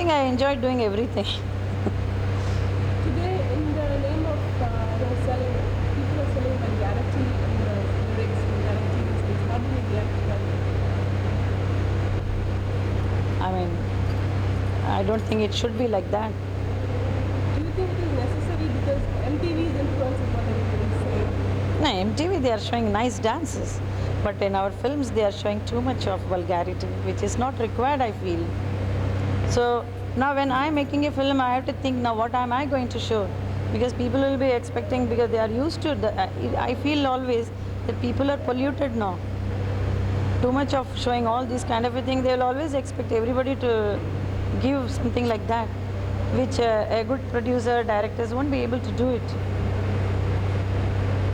think I enjoy doing everything. Today, in the name of selling, people are selling vulgarity in the lyrics, vulgarity in the How do you react to that? I mean, I don't think it should be like that. Do you think it is necessary because MTV's influence is what everybody is saying? No, MTV they are showing nice dances, but in our films they are showing too much of vulgarity, which is not required, I feel. So now when I am making a film, I have to think now what am I going to show? Because people will be expecting, because they are used to the, I feel always that people are polluted now. Too much of showing all these kind of a thing, they will always expect everybody to give something like that, which a good producer, directors won't be able to do it.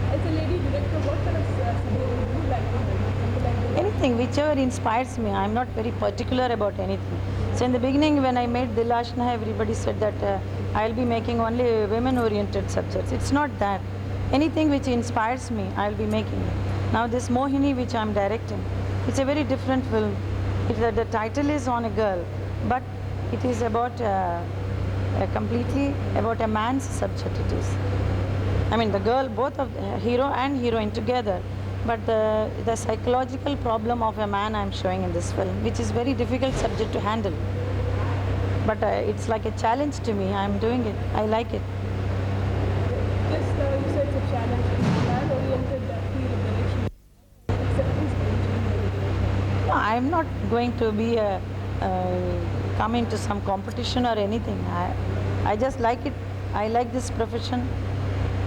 As a lady director, what kind of serial would you like to make? Something like this? Anything, whichever inspires me. I'm not very particular about anything. So in the beginning, when I made Dilashna, everybody said that I'll be making only women-oriented subjects. It's not that. Anything which inspires me, I'll be making. Now this Mohini, which I'm directing, it's a very different film. The title is on a girl, but it is about completely about a man's subject. It is. I mean, the girl, both of the hero and heroine together, but the psychological problem of a man I'm showing in this film, which is very difficult subject to handle. But it's like a challenge to me. I'm doing it. I like it. Just you said it's a challenge. It's man-oriented field of direction. Acceptance eventually. No, I'm not going to be coming to some competition or anything. I just like it. I like this profession.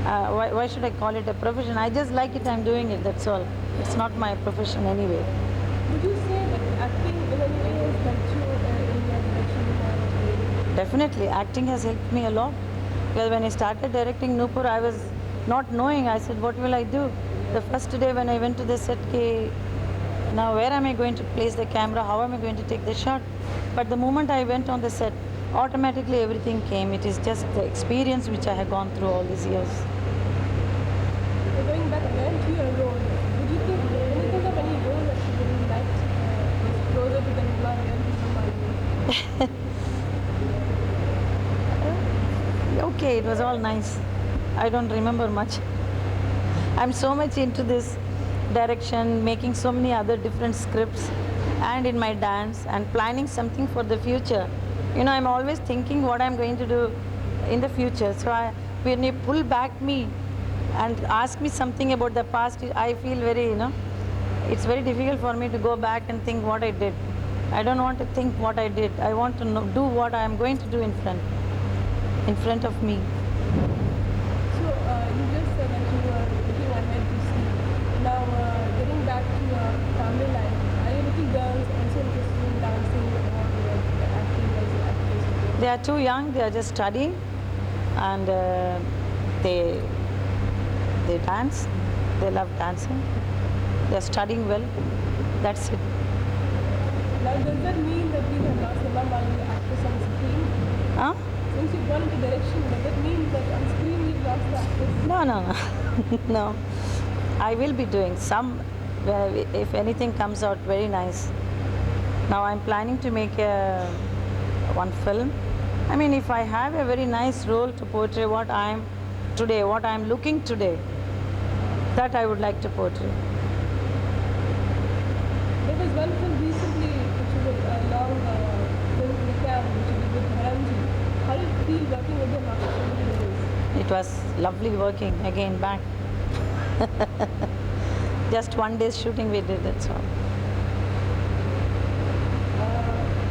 Why should I call it a profession? I just like it. I'm doing it. That's all. It's not my profession anyway. Would you say that acting in any way has helped you in your direction? Definitely, acting has helped me a lot. Because when I started directing Nupur, I was not knowing. I said, what will I do? The first day when I went to the set, now where am I going to place the camera? How am I going to take the shot? But the moment I went on the set, automatically everything came. It is just the experience which I have gone through all these years. So going back again to your role, would you think, when you think of any role that you really liked, was closer to the Hema Malini? Okay, it was all nice. I don't remember much. I'm so much into this direction, making so many other different scripts, and in my dance, and planning something for the future. You know, I'm always thinking what I'm going to do in the future. So when you pull back me and ask me something about the past, I feel very, it's very difficult for me to go back and think what I did. I don't want to think what I did. I want to do what I'm going to do in front of me. So you just said that you were looking ahead to see. Now getting back to your family life, are you little girls also interested in dancing or acting as an actress? They are too young. They are just studying, and they dance. They love dancing. They are studying well. That's it. Now does that mean that you have lost Hema Malini actress on screen? Huh? Since you've gone into direction, does that mean that on screen you've lost the actress? No. No. I will be doing some, if anything comes out very nice. Now I'm planning to make one film. I mean, if I have a very nice role to portray what I am today, what I am looking today, that I would like to portray. There was one film recently which was a long film recap which was with Haranji. How did it feel working with him after so many years? It was lovely working again back. Just one day's shooting we did, that's all.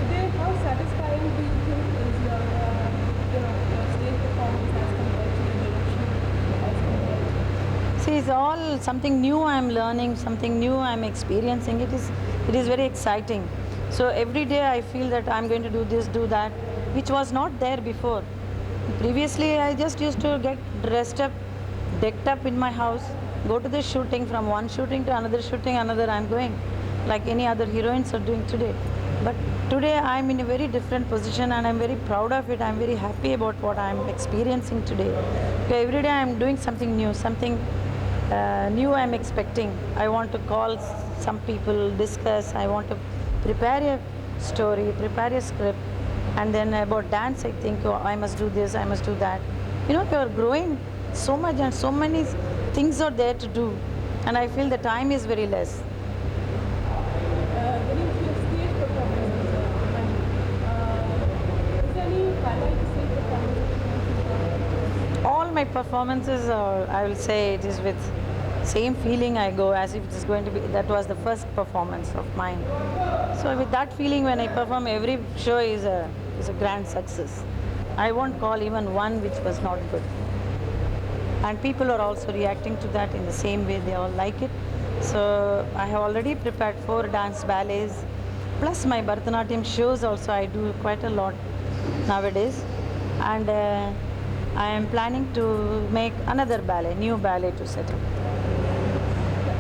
Today, how satisfying do you think is your stage performance as compared to your direction as compared to? See, it's all something new I'm learning, something new I'm experiencing. It is very exciting. So every day I feel that I'm going to do this, do that, which was not there before. Previously, I just used to get dressed up, decked up in my house, go to the shooting, from one shooting to another I'm going, like any other heroines are doing today. But today I'm in a very different position and I'm very proud of it. I'm very happy about what I'm experiencing today. Okay, every day I'm doing something new, something new I'm expecting. I want to call some people, discuss, I want to prepare a story, prepare a script, And then about dance, I think, oh, I must do this, I must do that. You know, you're growing so much and so many things are there to do. And I feel the time is very less. Getting to your stage performances, is there any highlight stage performances? All my performances, I will say it is with same feeling I go as if it is going to be, that was the first performance of mine. So with that feeling when I perform, every show is a grand success. I won't call even one which was not good. And people are also reacting to that in the same way, they all like it. So I have already prepared 4 dance ballets, plus my Bharatanatyam shows also I do quite a lot nowadays. And I am planning to make another ballet, new ballet to set up.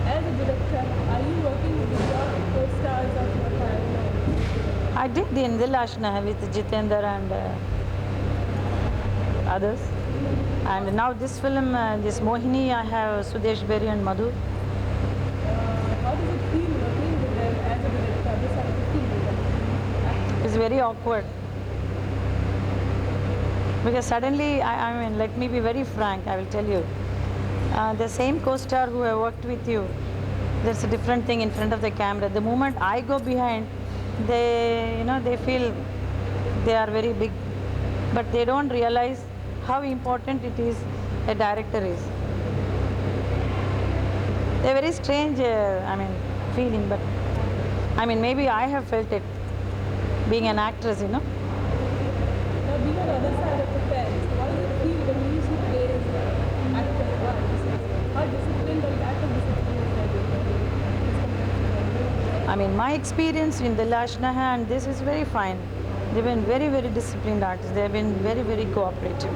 As a director, are you working with your co-stars of your time? I did in Dilashna with Jitendra and others. And now this film, this Mohini, I have Sudesh Berry and Madhu. How does it feel working with them as a director? This how does it feel with them? It's very awkward. Because suddenly, I mean, let me be very frank, I will tell you. The same co-star who have worked with you, there's a different thing in front of the camera. The moment I go behind, they, you know, they feel they are very big. But they don't realize how important it is a director is. They're very strange, I mean, feeling, but I mean, maybe I have felt it being an actress, you know. Now, being on the other side of the fence, what does it feel when you usually play as an actor once? How disciplined or lack of discipline is that? I mean, my experience in Dilashna and this is very fine. They've been very, very disciplined artists. They've been very, very cooperative.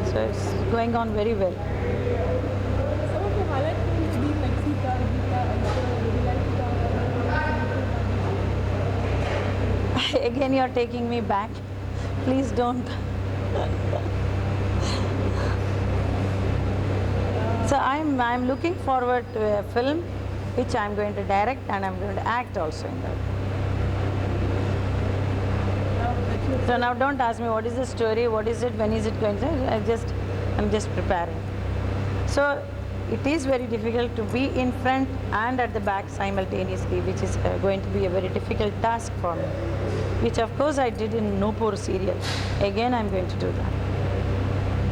So it's going on very well. Some of the highlight films being like Sita, Gita, and Would you like to talk Again, you're taking me back. Please don't. So I'm looking forward to a film which I'm going to direct and I'm going to act also in that. So now don't ask me what is the story, what is it, when is it going to, I'm just preparing. So it is very difficult to be in front and at the back simultaneously, which is going to be a very difficult task for me, which of course I did in Nupur serial. Again I'm going to do that.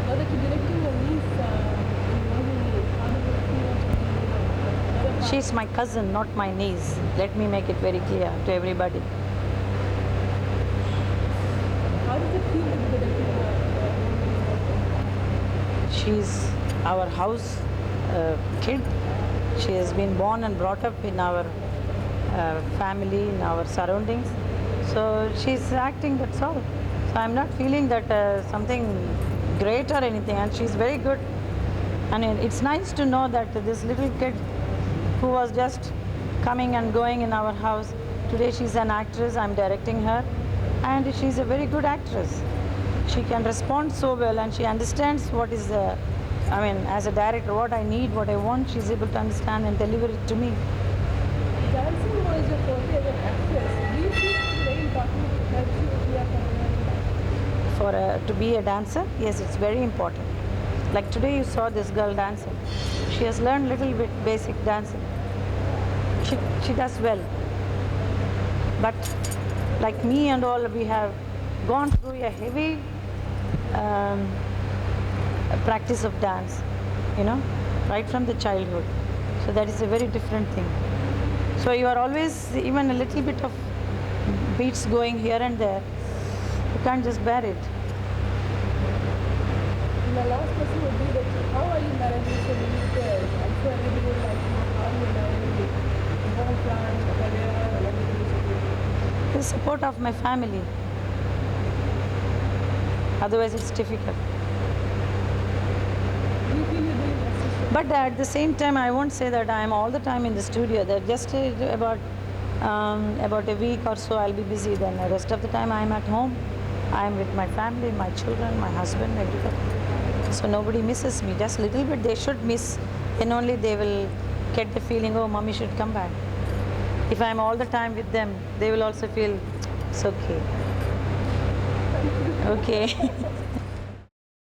Now that you're directing your niece in Mohini, how does it feel? She's my cousin, not my niece. Let me make it very clear to everybody. How does it feel to be directing She's our house kid. She has been born and brought up in our family, in our surroundings. So she's acting, that's all. So I'm not feeling that something great or anything, and she's very good. I mean, it's nice to know that this little kid who was just coming and going in our house, today she's an actress, I'm directing her, and she's a very good actress. She can respond so well and she understands what is the, I mean, as a director, what I need, what I want, she's able to understand and deliver it to me. Dancing was your forte as an actress. Do you feel it's very important to help you if you are To be a dancer, yes, it's very important. Like today you saw this girl dancing. She has learned little bit basic dancing. She does well. But like me and all, we have gone through a heavy practice of dance, you know, right from the childhood. So that is a very different thing. So you are always, even a little bit of beats going here and there, you can't just bear it. My last question would be that how are you managing so many skills? I'm sure everybody would like to know how you manage the home plan, career, and everything. The support of my family. Otherwise it's difficult. Do you feel you're doing justice? But at the same time, I won't say that I am all the time in the studio. That just about a week or so I'll be busy. Then the rest of the time I am at home. I am with my family, my children, my husband, everybody. So nobody misses me. Just a little bit they should miss. Then only they will get the feeling, oh, mommy should come back. If I am all the time with them, they will also feel it's okay. Okay.